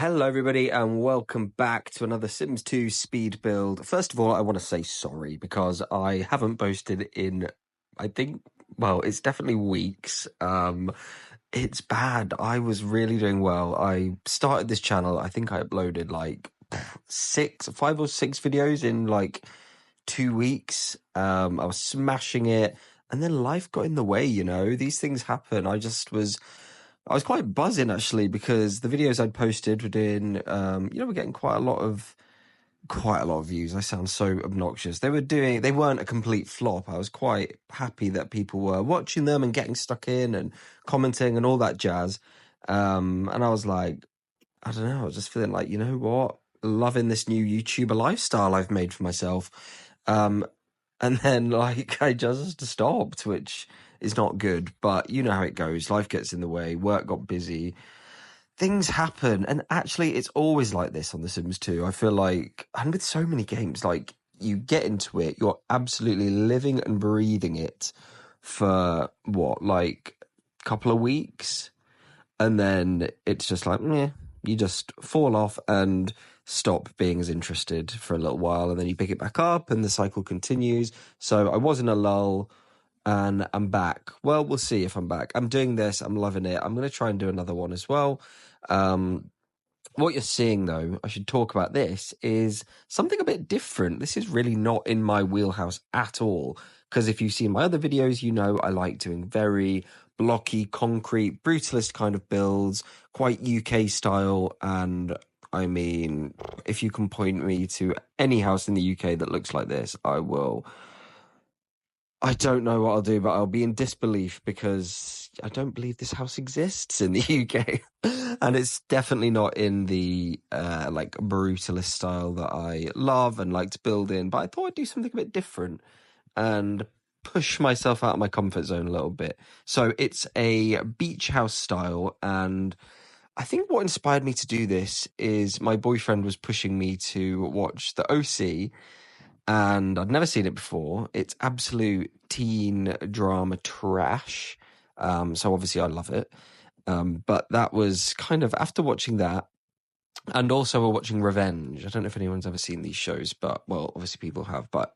Hello everybody and welcome back to another Sims 2 speed build. First of all, I want to say sorry because I haven't posted in, it's definitely weeks. It's bad. I was really doing well. I started this channel, I think I uploaded like 5 or 6 videos in like 2 weeks. I was smashing it and then life got in the way, these things happen. I was quite buzzing actually because the videos I'd posted were doing, we're getting quite a lot of views. I sound so obnoxious. They weren't a complete flop. I was quite happy that people were watching them and getting stuck in and commenting and all that jazz. And I was like, I don't know, I was just feeling like, you know what? Loving this new YouTuber lifestyle I've made for myself. And then, I just stopped, which is not good. But you know how it goes. Life gets in the way. Work got busy. Things happen. And actually, it's always like this on The Sims 2. I feel like, and with so many games, you get into it, you're absolutely living and breathing it for, a couple of weeks? And then it's just like, you just fall off and stop being as interested for a little while, and then you pick it back up and the cycle continues. So I was in a lull and I'm back. Well, we'll see if I'm back. I'm doing this. I'm loving it. I'm going to try and do another one as well. What you're seeing, though, I should talk about this, is something a bit different. This is really not in my wheelhouse at all, because if you've seen my other videos, you know I like doing very blocky, concrete, brutalist kind of builds, quite UK style, and I mean, if you can point me to any house in the UK that looks like this, I don't know what I'll do, but I'll be in disbelief because I don't believe this house exists in the UK. And it's definitely not in the brutalist style that I love and like to build in. But I thought I'd do something a bit different and push myself out of my comfort zone a little bit. So it's a beach house style, and I think what inspired me to do this is my boyfriend was pushing me to watch the OC, and I'd never seen it before. It's absolute teen drama trash. So obviously I love it. But that was kind of after watching that, and also we're watching Revenge. I don't know if anyone's ever seen these shows, but, well, obviously people have, but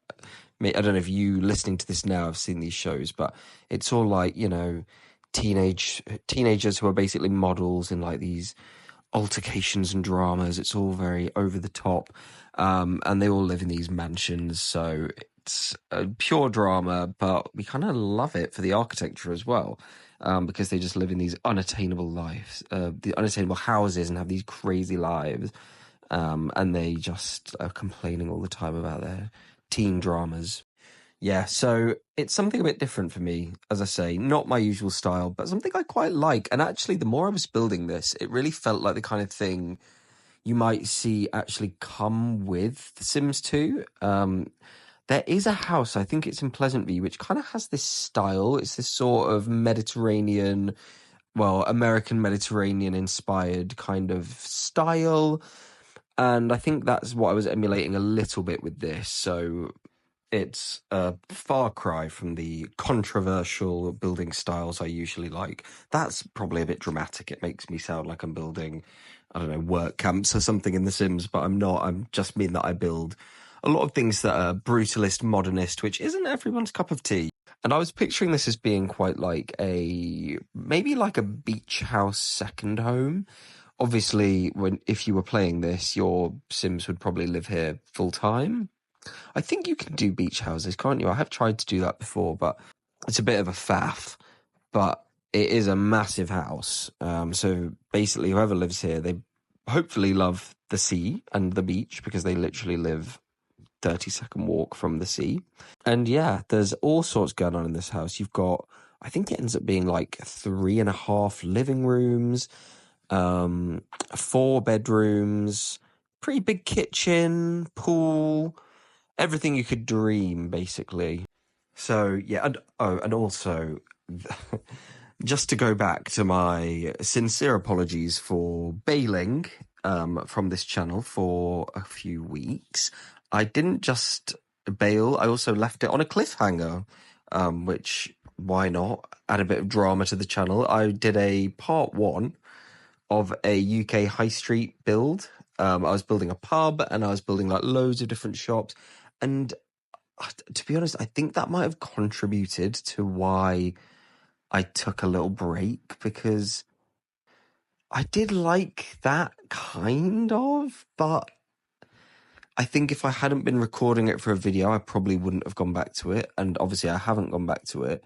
I don't know if you listening to this now have seen these shows, but it's all like, teenagers who are basically models in like these altercations and dramas. It's all very over the top. And they all live in these mansions. So it's a pure drama, but we kind of love it for the architecture as well. Because they just live in these unattainable lives, the unattainable houses, and have these crazy lives. And they just are complaining all the time about their teen dramas. Yeah, so it's something a bit different for me, as I say, not my usual style, but something I quite like. And actually, the more I was building this, it really felt like the kind of thing you might see actually come with The Sims 2. There is a house, I think it's in Pleasantview, which kind of has this style. It's this sort of Mediterranean, American Mediterranean inspired kind of style. And I think that's what I was emulating a little bit with this. So it's a far cry from the controversial building styles I usually like. That's probably a bit dramatic. It makes me sound like I'm building, I don't know, work camps or something in The Sims, but I'm not. I'm just mean that I build a lot of things that are brutalist, modernist, which isn't everyone's cup of tea. And I was picturing this as being quite like maybe like a beach house second home. Obviously, if you were playing this, your Sims would probably live here full time. I think you can do beach houses, can't you? I have tried to do that before, but it's a bit of a faff. But it is a massive house. So basically, whoever lives here, they hopefully love the sea and the beach, because they literally live 30-second walk from the sea. And yeah, there's all sorts going on in this house. You've got, I think it ends up being like 3.5 living rooms, 4 bedrooms, pretty big kitchen, pool, everything you could dream, basically. So yeah, and also, just to go back to my sincere apologies for bailing from this channel for a few weeks. I didn't just bail, I also left it on a cliffhanger, which, why not? Add a bit of drama to the channel. I did a part 1 of a UK high street build. I was building a pub and I was building like loads of different shops. And to be honest, I think that might have contributed to why I took a little break, because I did like that kind of, but I think if I hadn't been recording it for a video, I probably wouldn't have gone back to it. And obviously I haven't gone back to it.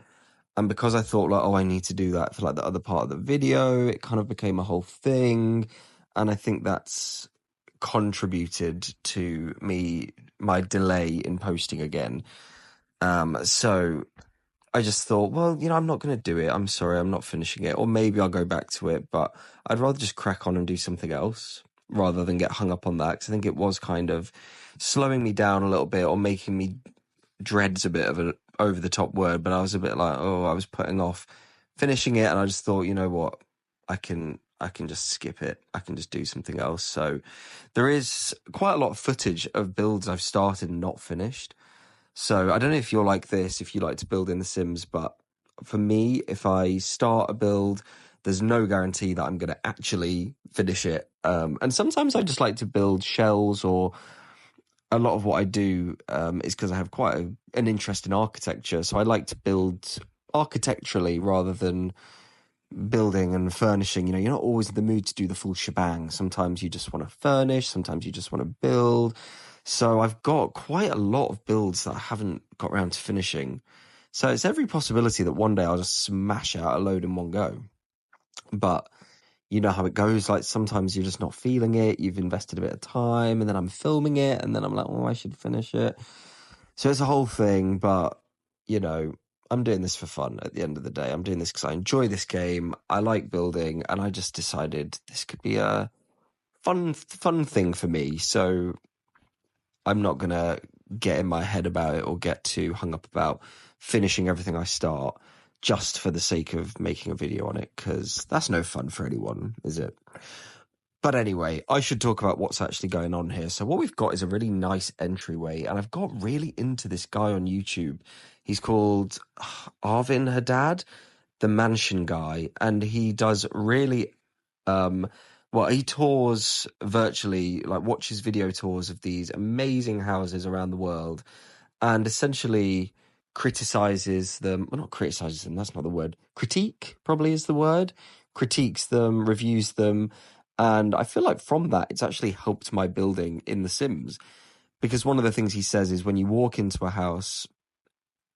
And because I thought like, oh, I need to do that for like the other part of the video, it kind of became a whole thing. And I think that's contributed to my delay in posting again. So I just thought, well, I'm not going to do it. I'm sorry, I'm not finishing it. Or maybe I'll go back to it, but I'd rather just crack on and do something else rather than get hung up on that. Because I think it was kind of slowing me down a little bit, or making me, dread's a bit of an over the top word, but I was a bit like, I was putting off finishing it. And I just thought, you know what, I can just skip it. I can just do something else. So there is quite a lot of footage of builds I've started and not finished. So I don't know if you're like this, if you like to build in The Sims, but for me, if I start a build, there's no guarantee that I'm going to actually finish it. And sometimes I just like to build shells, or a lot of what I do is because I have quite an interest in architecture. So I like to build architecturally rather than building and furnishing. You're not always in the mood to do the full shebang. Sometimes you just want to furnish, sometimes you just want to build. So I've got quite a lot of builds that I haven't got around to finishing. So it's every possibility that one day I'll just smash out a load in one go. But you know how it goes. Like sometimes you're just not feeling it. You've invested a bit of time, and then I'm filming it, and then I'm like, oh, I should finish it. So it's a whole thing, but I'm doing this for fun at the end of the day. I'm doing this because I enjoy this game. I like building, and I just decided this could be a fun thing for me. So I'm not going to get in my head about it or get too hung up about finishing everything I start just for the sake of making a video on it, because that's no fun for anyone, is it? But anyway, I should talk about what's actually going on here. So what we've got is a really nice entryway, and I've got really into this guy on YouTube. He's called Arvin Haddad, the mansion guy, and he does really, he tours virtually, like watches video tours of these amazing houses around the world, and essentially criticizes them. Well, not criticizes them, that's not the word. Critique probably is the word. Critiques them, reviews them. And I feel like from that, it's actually helped my building in The Sims. Because one of the things he says is when you walk into a house,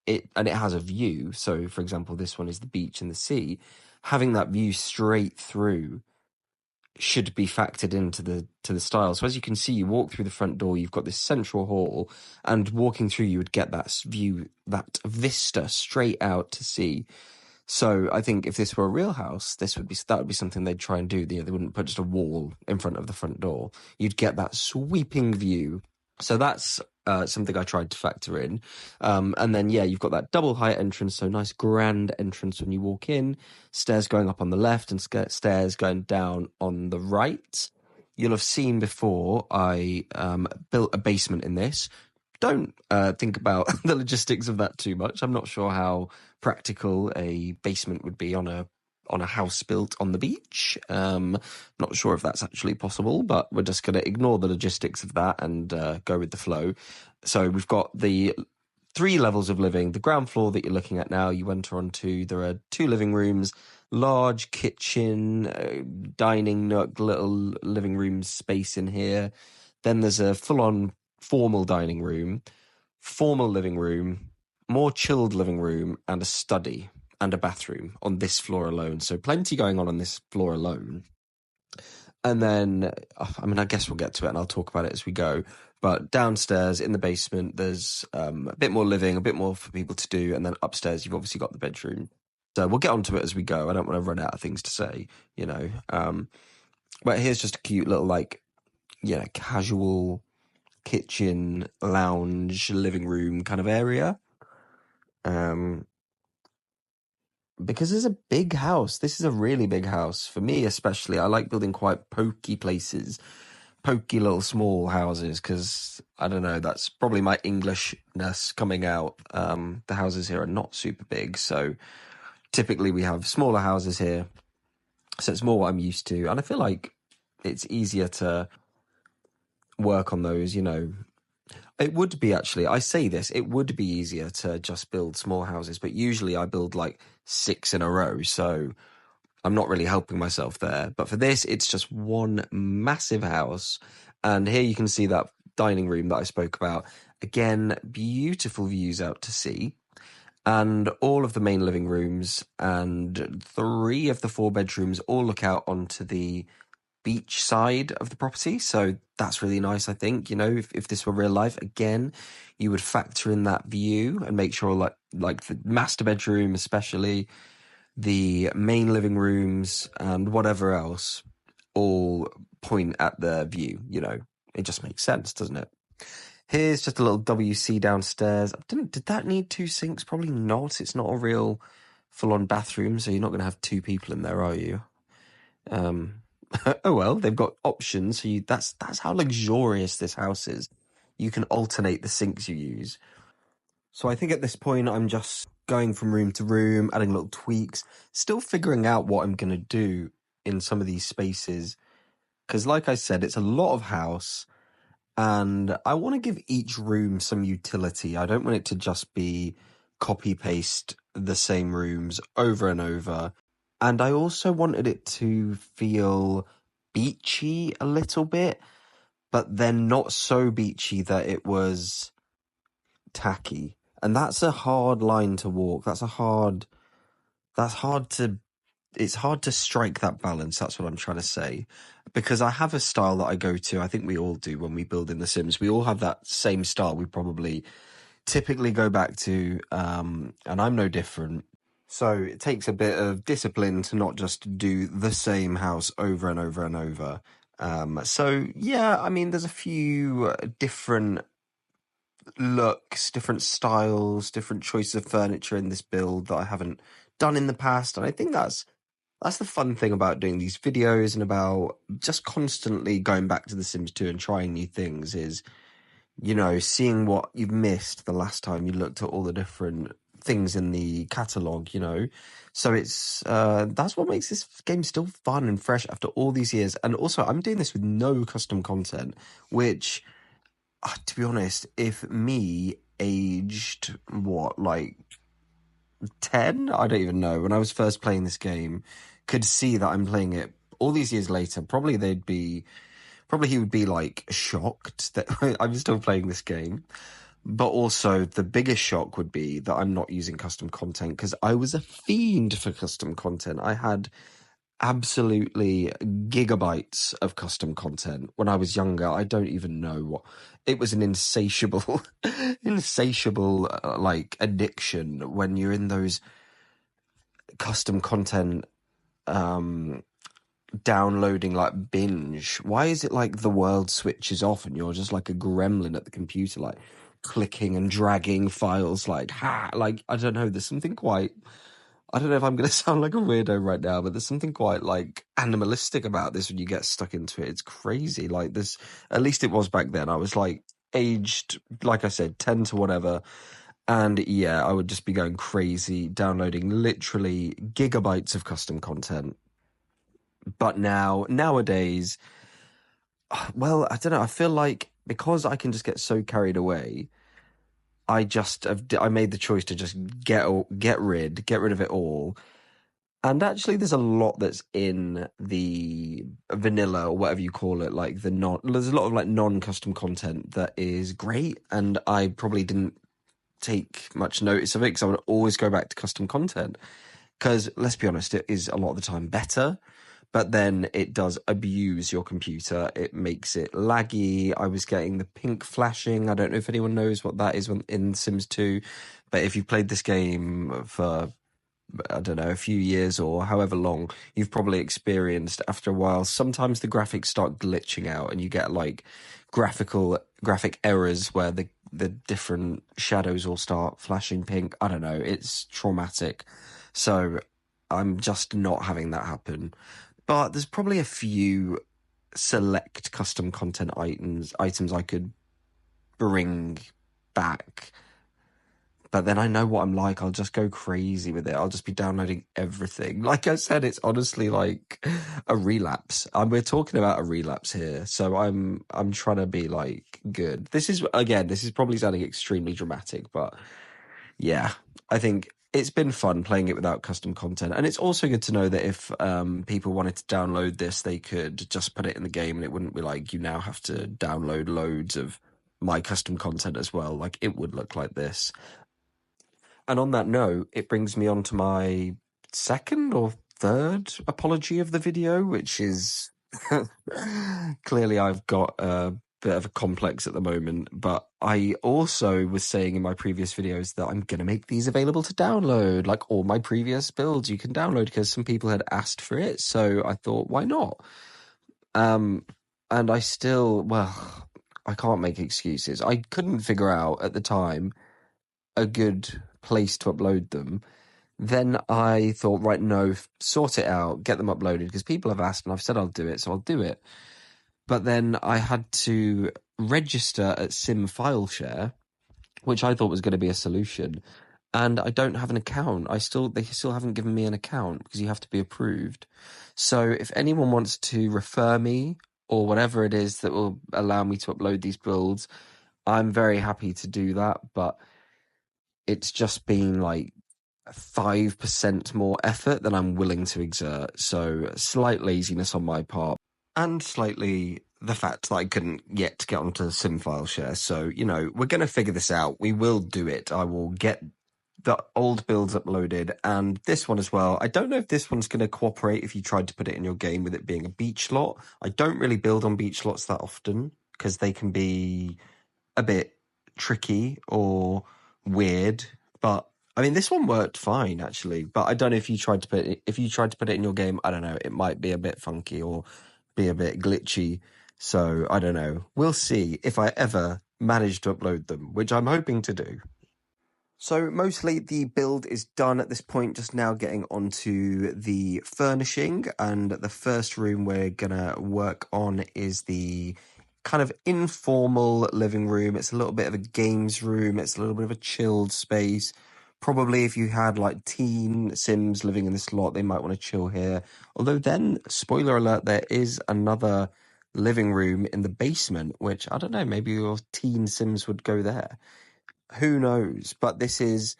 it has a view. So, for example, this one is the beach and the sea. Having that view straight through should be factored into the style. So as you can see, you walk through the front door, you've got this central hall, and walking through, you would get that view, that vista straight out to sea. So I think if this were a real house, that would be something they'd try and do. They wouldn't put just a wall in front of the front door. You'd get that sweeping view. So that's something I tried to factor in. And then, you've got that double height entrance, so nice grand entrance when you walk in, stairs going up on the left and stairs going down on the right. You'll have seen before I built a basement in this. Don't think about the logistics of that too much. I'm not sure how practical a basement would be on a house built on the beach. Not sure if that's actually possible, but we're just going to ignore the logistics of that and go with the flow. So we've got the 3 levels of living. The ground floor that you're looking at now, you enter onto, there are 2 living rooms, large kitchen, dining nook, little living room space in here. Then there's a full-on formal dining room, formal living room, more chilled living room, and a study and a bathroom on this floor alone. So plenty going on this floor alone. And then, I guess we'll get to it and I'll talk about it as we go. But downstairs in the basement, there's a bit more living, a bit more for people to do. And then upstairs, you've obviously got the bedroom. So we'll get onto it as we go. I don't want to run out of things to say, But here's just a cute little, casual kitchen, lounge, living room kind of area. Because it's a big house. This is a really big house. For me especially, I like building quite pokey places, pokey little small houses, because, I don't know, that's probably my Englishness coming out. The houses here are not super big, so typically we have smaller houses here. So it's more what I'm used to. And I feel like it's easier to work on those, you know. It would be actually, I say this, it would be easier to just build small houses, but usually I build like 6 in a row. So I'm not really helping myself there. But for this, it's just one massive house. And here you can see that dining room that I spoke about. Again, beautiful views out to sea. And all of the main living rooms and 3 of the 4 bedrooms all look out onto the beach side of the property. So that's really nice, I think. You know, if this were real life, again, you would factor in that view and make sure like the master bedroom especially, the main living rooms and whatever else all point at the view, you know. It just makes sense, doesn't it? Here's just a little WC downstairs. Did that need 2 sinks? Probably not. It's not a real full-on bathroom, so you're not going to have 2 people in there, are you? Oh well, they've got options. So that's how luxurious this house is. You can alternate the sinks you use. So I think at this point I'm just going from room to room, adding little tweaks, still figuring out what I'm going to do in some of these spaces. Because like I said, it's a lot of house and I want to give each room some utility. I don't want it to just be copy paste the same rooms over and over. And I also wanted it to feel beachy a little bit, but then not so beachy that it was tacky. And that's a hard line to walk. It's hard to strike that balance. That's what I'm trying to say. Because I have a style that I go to. I think we all do when we build in The Sims. We all have that same style we probably typically go back to. And I'm no different. So it takes a bit of discipline to not just do the same house over and over and over. So yeah, I mean, there's a few different looks, different styles, different choices of furniture in this build that I haven't done in the past. And I think that's the fun thing about doing these videos and about just constantly going back to The Sims 2 and trying new things is, you know, seeing what you've missed the last time you looked at all the different things in the catalogue, you know. So it's that's what makes this game still fun and fresh after all these years. And also, I'm doing this with no custom content, which, to be honest, if me aged, what, like 10? I don't even know. When I was first playing this game, could see that I'm playing it all these years later. Probably he would be like shocked that I'm still playing this game. But also the biggest shock would be that I'm not using custom content because I was a fiend for custom content. I had absolutely gigabytes of custom content when I was younger. I don't even know what it was. An insatiable like addiction when you're in those custom content downloading like binge. Why is it like the world switches off and you're just like a gremlin at the computer, like clicking and dragging files like like I don't know, there's something quite, I don't know if I'm going to sound like a weirdo right now, but there's something quite like animalistic about this when you get stuck into it. It's crazy. Like this, at least it was back then. I was like aged, like I said, 10 to whatever. And yeah, I would just be going crazy, downloading literally gigabytes of custom content. But nowadays, well, I don't know. I feel like because I can just get so carried away, I made the choice to just get rid of it all. And actually, there's a lot that's in the vanilla or whatever you call it, like there's a lot of like non-custom content that is great, and I probably didn't take much notice of it because I would always go back to custom content. Because let's be honest, it is a lot of the time better, but then it does abuse your computer. It makes it laggy. I was getting the pink flashing. I don't know if anyone knows what that is in Sims 2, but if you've played this game for, I don't know, a few years or however long, you've probably experienced after a while, sometimes the graphics start glitching out and you get like graphic errors where the different shadows all start flashing pink. I don't know, it's traumatic. So I'm just not having that happen. But there's probably a few select custom content items I could bring back. But then I know what I'm like. I'll just go crazy with it. I'll just be downloading everything. Like I said, it's honestly like a relapse. We're talking about a relapse here. So I'm trying to be like good. This is probably sounding extremely dramatic, but yeah, I think it's been fun playing it without custom content. And it's also good to know that if people wanted to download this, they could just put it in the game and it wouldn't be like you now have to download loads of my custom content as well. Like it would look like this. And on that note, it brings me on to my second or third apology of the video, which is clearly I've got a bit of a complex at the moment. But I also was saying in my previous videos that I'm going to make these available to download, like all my previous builds you can download because some people had asked for it. So I thought, why not? And I still, well, I can't make excuses. I couldn't figure out at the time a good place to upload them. Then I thought, right, no, sort it out, get them uploaded, because people have asked and I've said I'll do it, so I'll do it. But then I had to register at Sim File Share, which I thought was going to be a solution. And I don't have an account. They still haven't given me an account because you have to be approved. So if anyone wants to refer me or whatever it is that will allow me to upload these builds, I'm very happy to do that. But it's just been like 5% more effort than I'm willing to exert. So slight laziness on my part and slightly the fact that I couldn't yet get onto SimFile Share. So, we're going to figure this out. We will do it. I will get the old builds uploaded and this one as well. I don't know if this one's going to cooperate if you tried to put it in your game with it being a beach lot. I don't really build on beach lots that often because they can be a bit tricky or weird, but I mean this one worked fine actually. But I don't know if you tried to put it in your game, I don't know, it might be a bit funky or be a bit glitchy. So I don't know. We'll see if I ever manage to upload them, which I'm hoping to do. So mostly the build is done at this point, just now getting onto the furnishing, and the first room we're gonna work on is the kind of informal living room. It's a little bit of a games room, it's a little bit of a chilled space. Probably if you had like teen Sims living in this lot, they might want to chill here. Although then, spoiler alert, there is another living room in the basement, which I don't know, maybe your teen Sims would go there. Who knows? But this is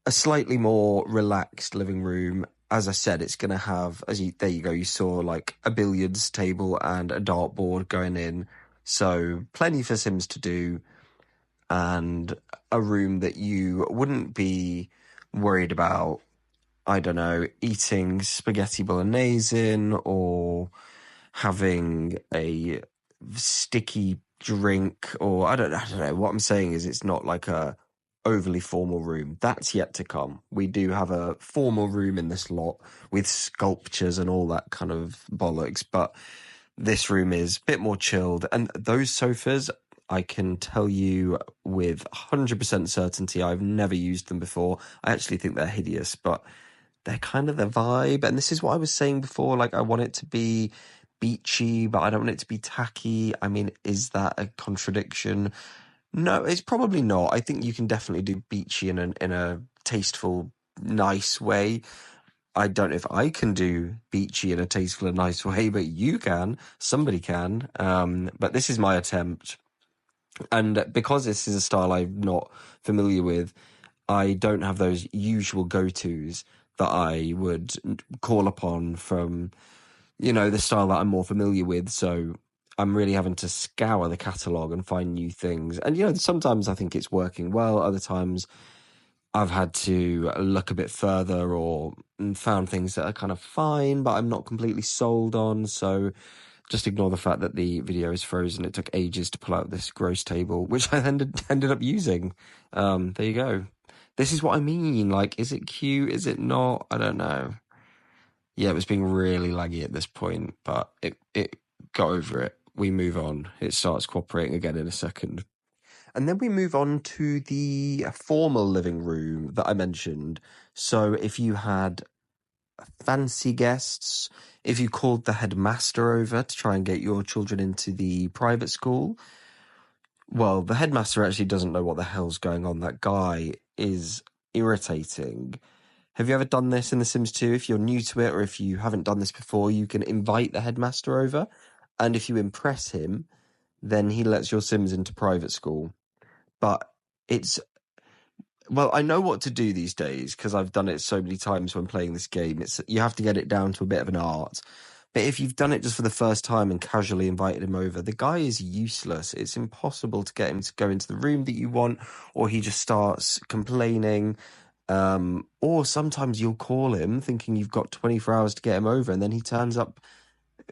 a slightly more relaxed living room. As I said, it's going to have, there you go, you saw like a billiards table and a dartboard going in. So plenty for Sims to do and a room that you wouldn't be worried about, I don't know, eating spaghetti bolognese in or having a sticky drink, or I don't know. What I'm saying is it's not like a overly formal room. That's yet to come. We do have a formal room in this lot with sculptures and all that kind of bollocks, but this room is a bit more chilled. And those sofas, I can tell you with 100% certainty, I've never used them before. I actually think they're hideous, but they're kind of the vibe. And this is what I was saying before, like I want it to be beachy, but I don't want it to be tacky. I mean, is that a contradiction? No, it's probably not. I think you can definitely do beachy in a tasteful, nice way. I don't know if I can do beachy in a tasteful and nice way, but you can. Somebody can. But this is my attempt. And because this is a style I'm not familiar with, I don't have those usual go-tos that I would call upon from, the style that I'm more familiar with. So I'm really having to scour the catalogue and find new things. And, sometimes I think it's working well. Other times I've had to look a bit further or found things that are kind of fine, but I'm not completely sold on. So just ignore the fact that the video is frozen. It took ages to pull out this gross table, which I ended up using. There you go. This is what I mean. Like, is it cute? Is it not? I don't know. Yeah, it was being really laggy at this point, but it got over it. We move on. It starts cooperating again in a second. And then we move on to the formal living room that I mentioned. So if you had fancy guests, if you called the headmaster over to try and get your children into the private school, Well, the headmaster actually doesn't know what the hell's going on. That guy is irritating. Have you ever done this in The Sims 2? If you're new to it or if you haven't done this before, you can invite the headmaster over. And if you impress him, then he lets your Sims into private school. But it's, well, I know what to do these days because I've done it so many times when playing this game. You have to get it down to a bit of an art. But if you've done it just for the first time and casually invited him over, the guy is useless. It's impossible to get him to go into the room that you want, or he just starts complaining. Or sometimes you'll call him thinking you've got 24 hours to get him over, and then he turns up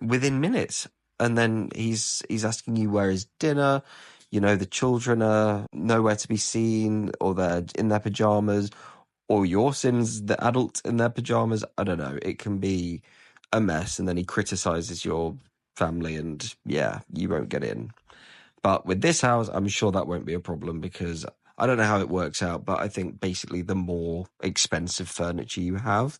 within minutes. And then he's asking you where is dinner. You know, the children are nowhere to be seen, or they're in their pajamas, or your Sims, the adult in their pajamas. I don't know. It can be a mess. And then he criticizes your family, and yeah, you won't get in. But with this house, I'm sure that won't be a problem because I don't know how it works out, but I think basically the more expensive furniture you have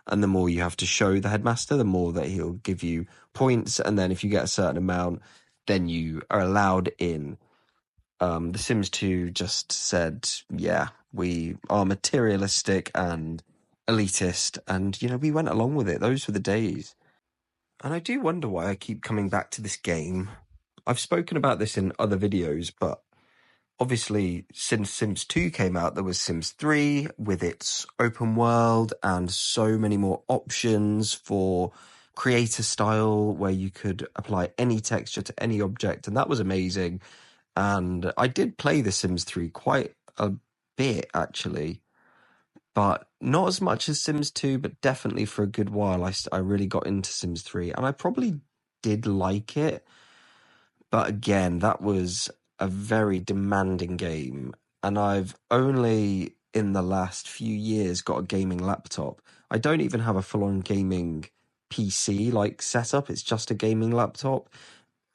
and the more you have to show the headmaster, the more that he'll give you points. And then if you get a certain amount, then you are allowed in. The Sims 2 just said, yeah, we are materialistic and elitist. And, you know, we went along with it. Those were the days. And I do wonder why I keep coming back to this game. I've spoken about this in other videos, but obviously, since Sims 2 came out, there was Sims 3 with its open world and so many more options for creator style where you could apply any texture to any object, and that was amazing. And I did play The Sims 3 quite a bit, actually, but not as much as Sims 2, but definitely for a good while. I really got into Sims 3, and I probably did like it. But again, that was a very demanding game. And I've only in the last few years got a gaming laptop. I don't even have a full-on gaming PC like setup. It's just a gaming laptop.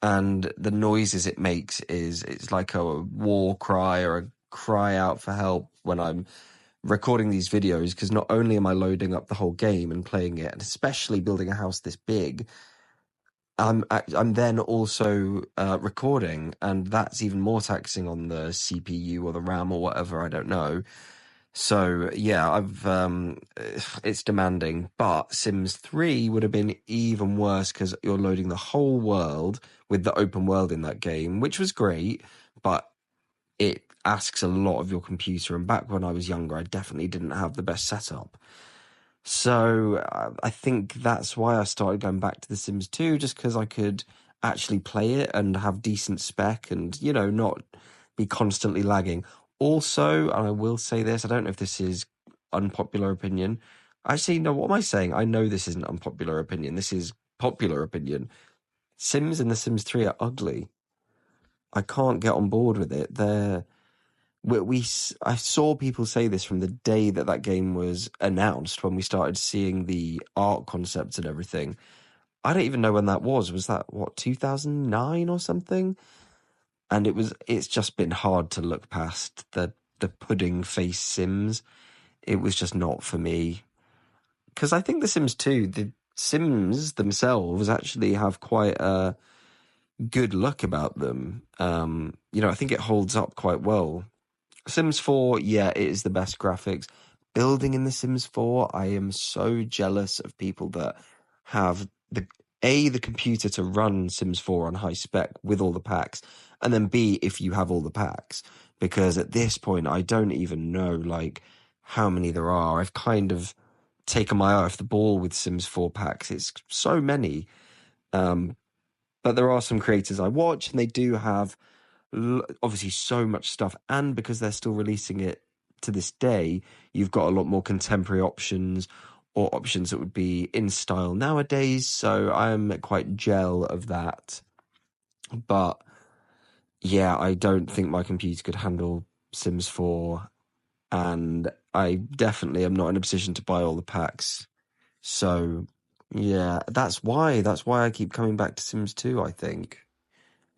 And the noises it makes it's like a war cry or a cry out for help when I'm recording these videos, because not only am I loading up the whole game and playing it, and especially building a house this big, I'm then also recording, and that's even more taxing on the CPU or the RAM or whatever, I don't know. So yeah, it's demanding. But Sims 3 would have been even worse because you're loading the whole world with the open world in that game, which was great, but it asks a lot of your computer. And back when I was younger, I definitely didn't have the best setup. So I think that's why I started going back to The Sims 2, just because I could actually play it and have decent spec and, you know, not be constantly lagging. Also, and I will say this, I don't know if this is unpopular opinion. Actually, no, what am I saying? I know this isn't unpopular opinion. This is popular opinion. Sims and The Sims 3 are ugly. I can't get on board with it. I saw people say this from the day that that game was announced, when we started seeing the art concepts and everything. I don't even know when that was. Was that, what, 2009 or something? And it's just been hard to look past the pudding face Sims. It was just not for me. Because I think The Sims 2, the Sims themselves actually have quite a good look about them. You know, I think it holds up quite well. Sims 4, yeah, it is the best graphics. Building in The Sims 4, I am so jealous of people that have the computer to run Sims 4 on high spec with all the packs, and then B, if you have all the packs. Because at this point, I don't even know, like, how many there are. I've kind of taken my eye off the ball with Sims 4 packs. It's so many. But there are some creators I watch, and they do have obviously so much stuff, and because they're still releasing it to this day, you've got a lot more contemporary options, or options that would be in style nowadays. So I'm quite gel of that. But yeah, I don't think my computer could handle Sims 4, and I definitely am not in a position to buy all the packs. So yeah, that's why I keep coming back to Sims 2, I think.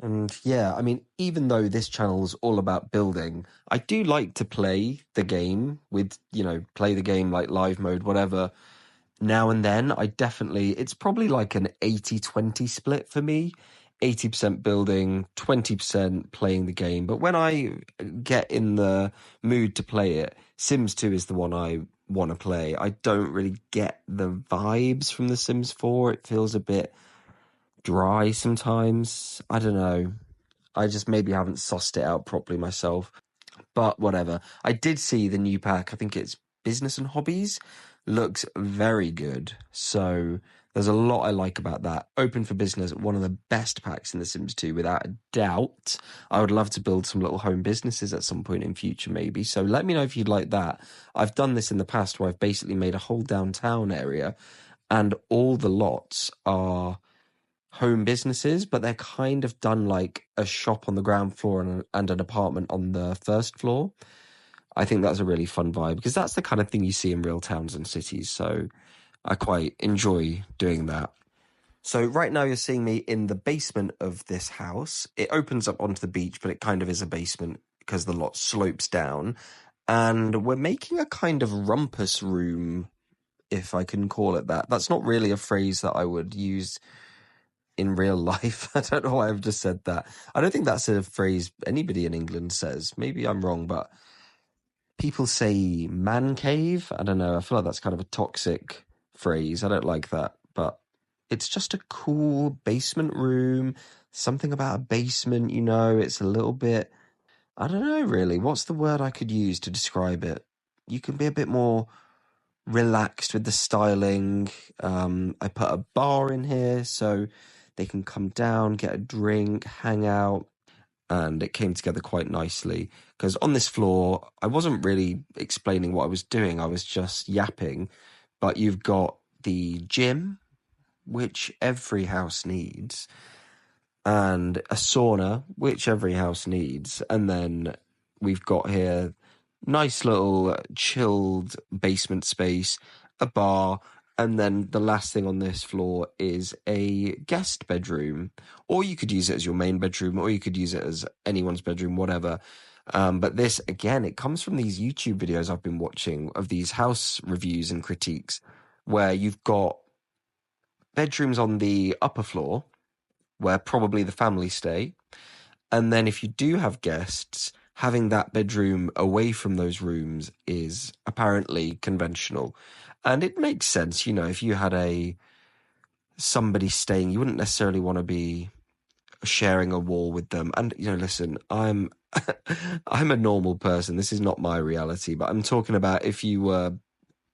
And yeah, I mean, even though this channel is all about building, I do like to play the game with, you know, play the game like live mode, whatever. Now and then, it's probably like an 80-20 split for me. 80% building, 20% playing the game. But when I get in the mood to play it, Sims 2 is the one I want to play. I don't really get the vibes from The Sims 4. It feels a bit dry sometimes. I don't know. I just maybe haven't sussed it out properly myself. But whatever. I did see the new pack. I think it's Business and Hobbies. Looks very good. So there's a lot I like about that. Open for Business, one of the best packs in The Sims 2, without a doubt. I would love to build some little home businesses at some point in future, maybe. So let me know if you'd like that. I've done this in the past where I've basically made a whole downtown area, and all the lots are home businesses, but they're kind of done like a shop on the ground floor and an apartment on the first floor. I think that's a really fun vibe because that's the kind of thing you see in real towns and cities. So I quite enjoy doing that. So right now you're seeing me in the basement of this house. It opens up onto the beach, but it kind of is a basement because the lot slopes down. And we're making a kind of rumpus room, if I can call it that. That's not really a phrase that I would use in real life. I don't know why I've just said that. I don't think that's a phrase anybody in England says. Maybe I'm wrong, but people say man cave. I don't know. I feel like that's kind of a toxic phrase. I don't like that, but it's just a cool basement room. Something about a basement, it's a little bit, I don't know really. What's the word I could use to describe it? You can be a bit more relaxed with the styling. I put a bar in here so they can come down, get a drink, hang out, and it came together quite nicely. Because on this floor, I wasn't really explaining what I was doing, I was just yapping. But you've got the gym, which every house needs, and a sauna, which every house needs. And then we've got here nice little chilled basement space, a bar, and then the last thing on this floor is a guest bedroom. Or you could use it as your main bedroom, or you could use it as anyone's bedroom, whatever. But this, again, it comes from these YouTube videos I've been watching of these house reviews and critiques where you've got bedrooms on the upper floor where probably the family stay. And then if you do have guests, having that bedroom away from those rooms is apparently conventional. And it makes sense, if you had somebody staying, you wouldn't necessarily want to be sharing a wall with them. And, listen, I'm I'm a normal person. This is not my reality, but I'm talking about if you were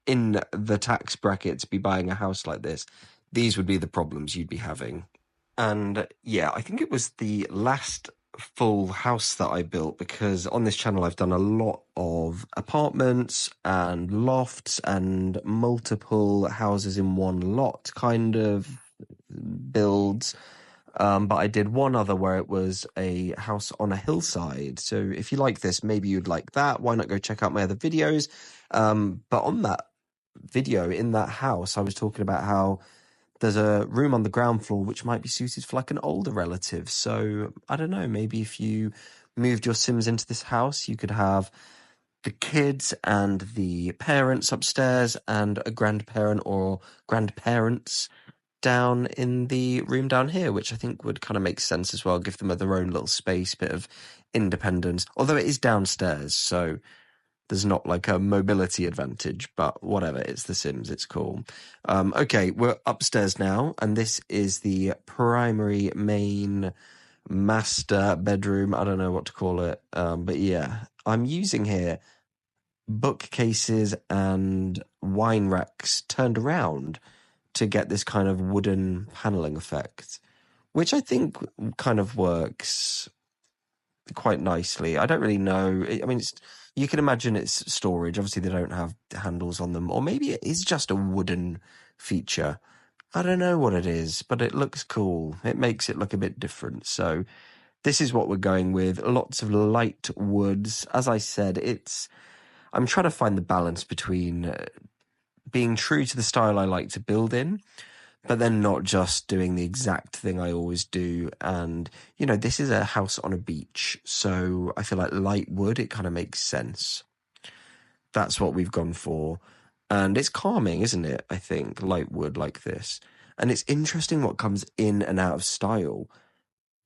in the tax bracket to be buying a house like this, these would be the problems you'd be having. And yeah, I think it was the last full house that I built, because on this channel I've done a lot of apartments and lofts and multiple houses in one lot kind of builds. But I did one other where it was a house on a hillside. So if you like this, maybe you'd like that. Why not go check out my other videos? But on that video, in that house, I was talking about how there's a room on the ground floor which might be suited for like an older relative. So I don't know, maybe if you moved your Sims into this house, you could have the kids and the parents upstairs and a grandparent or grandparents down in the room down here, which I think would kind of make sense as well, give them their own little space, bit of independence, although it is downstairs, so there's not like a mobility advantage, but whatever, it's The Sims, it's cool. Okay, we're upstairs now, and this is the primary main master bedroom. I don't know what to call it, but yeah, I'm using here bookcases and wine racks turned around to get this kind of wooden paneling effect, which I think kind of works quite nicely. I don't really know. I mean, you can imagine it's storage. Obviously, they don't have handles on them. Or maybe it is just a wooden feature. I don't know what it is, but it looks cool. It makes it look a bit different. So this is what we're going with. Lots of light woods. As I said, I'm trying to find the balance between being true to the style I like to build in, but then not just doing the exact thing I always do. And, this is a house on a beach, so I feel like light wood, it kind of makes sense. That's what we've gone for. And it's calming, isn't it? I think light wood like this. And it's interesting what comes in and out of style.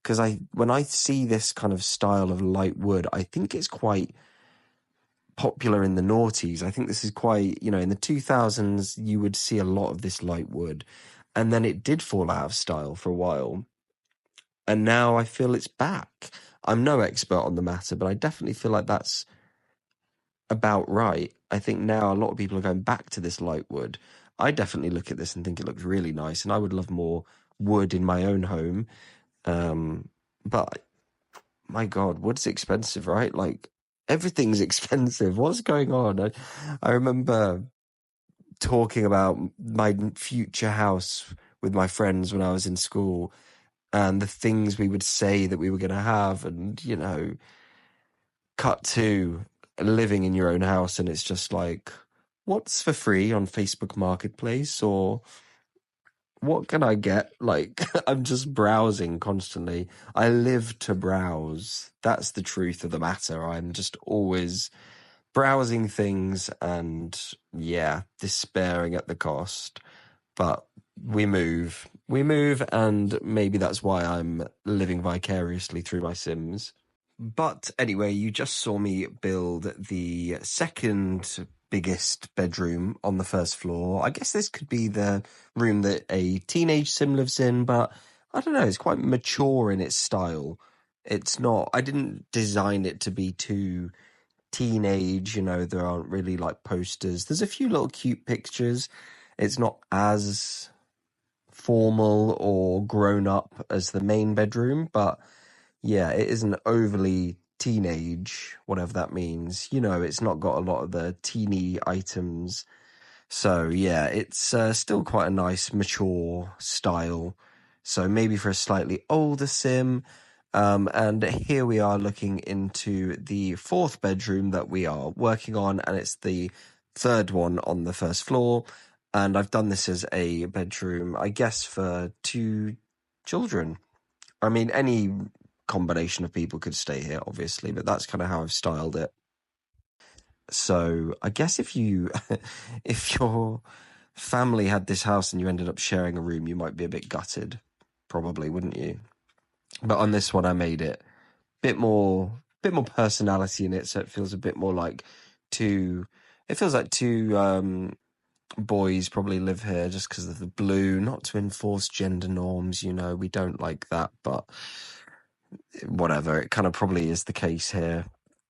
because when I see this kind of style of light wood, I think it's quite popular in the noughties. I think this is quite, in the 2000s, you would see a lot of this light wood, and then it did fall out of style for a while. And now I feel it's back. I'm no expert on the matter, but I definitely feel like that's about right. I think now a lot of people are going back to this light wood. I definitely look at this and think it looks really nice, and I would love more wood in my own home. But my God, wood's expensive, right? Like, everything's expensive. What's going on? I remember talking about my future house with my friends when I was in school, and the things we would say that we were going to have, and, cut to living in your own house, and it's just like, what's for free on Facebook Marketplace, or what can I get? Like, I'm just browsing constantly. I live to browse. That's the truth of the matter. I'm just always browsing things and, yeah, despairing at the cost. But we move. We move, and maybe that's why I'm living vicariously through my Sims. But anyway, you just saw me build the second biggest bedroom on the first floor. I guess this could be the room that a teenage Sim lives in, but I don't know, it's quite mature in its style. It's not, I didn't design it to be too teenage, there aren't really like posters. There's a few little cute pictures. It's not as formal or grown up as the main bedroom, but yeah, it isn't overly teenage, whatever that means. It's not got a lot of the teeny items. So yeah, it's still quite a nice, mature style. So maybe for a slightly older Sim. And here we are looking into the fourth bedroom that we are working on, and it's the third one on the first floor. And I've done this as a bedroom, I guess, for 2 children. I mean, any combination of people could stay here, obviously, but that's kind of how I've styled it. So I guess if your family had this house and you ended up sharing a room, you might be a bit gutted, probably, wouldn't you? But on this one, I made it bit more personality in it, so it feels a bit more like two. It feels like two boys probably live here just because of the blue, not to enforce gender norms. We don't like that, but whatever, it kind of probably is the case here.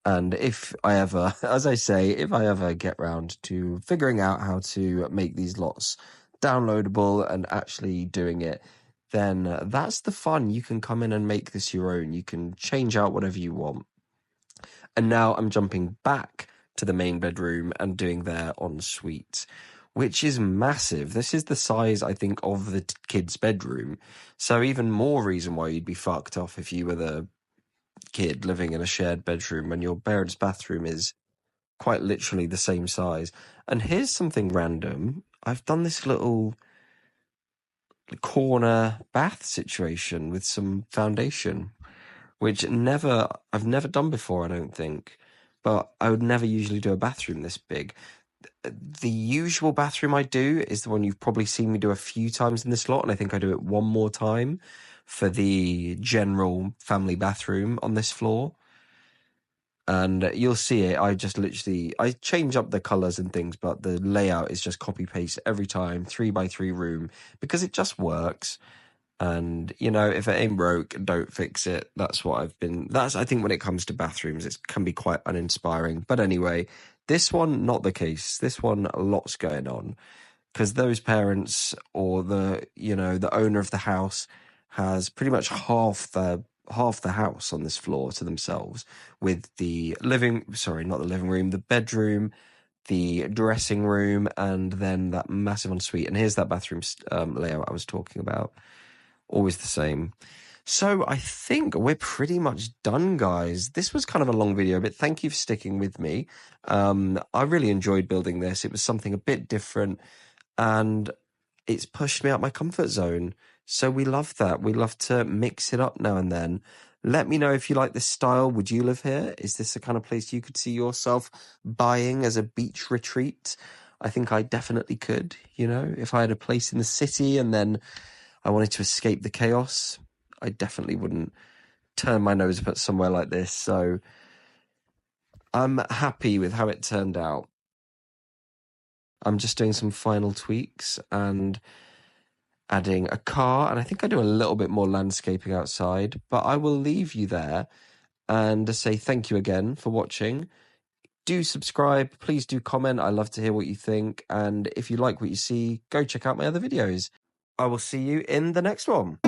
And if I ever, as I say, if I ever get round to figuring out how to make these lots downloadable and actually doing it, then that's the fun. You can come in and make this your own. You can change out whatever you want. And now I'm jumping back to the main bedroom and doing their ensuite, which is massive. This is the size, I think, of the kid's bedroom. So even more reason why you'd be fucked off if you were the kid living in a shared bedroom when your parents' bathroom is quite literally the same size. And here's something random. I've done this little corner bath situation with some foundation, which I've never done before, I don't think. But I would never usually do a bathroom this big. The usual bathroom I do is the one you've probably seen me do a few times in this lot, and I think I do it one more time for the general family bathroom on this floor. And you'll see it. I change up the colors and things, but the layout is just copy paste every time, 3x3 room, because it just works. And, if it ain't broke, don't fix it. That's I think when it comes to bathrooms, it can be quite uninspiring. But anyway, this one, not the case. This one, lots going on. Because those parents or the owner of the house has pretty much half the house on this floor to themselves, with not the living room, the bedroom, the dressing room, and then that massive ensuite. And here's that bathroom layout I was talking about. Always the same. So I think we're pretty much done, guys. This was kind of a long video, but thank you for sticking with me. I really enjoyed building this. It was something a bit different, and it's pushed me out my comfort zone. So we love that. We love to mix it up now and then. Let me know if you like this style. Would you live here? Is this the kind of place you could see yourself buying as a beach retreat? I think I definitely could, if I had a place in the city and then I wanted to escape the chaos, I definitely wouldn't turn my nose up at somewhere like this, so I'm happy with how it turned out. I'm just doing some final tweaks and adding a car, and I think I do a little bit more landscaping outside, but I will leave you there and say thank you again for watching. Do subscribe, please do comment, I love to hear what you think, and if you like what you see, go check out my other videos. I will see you in the next one.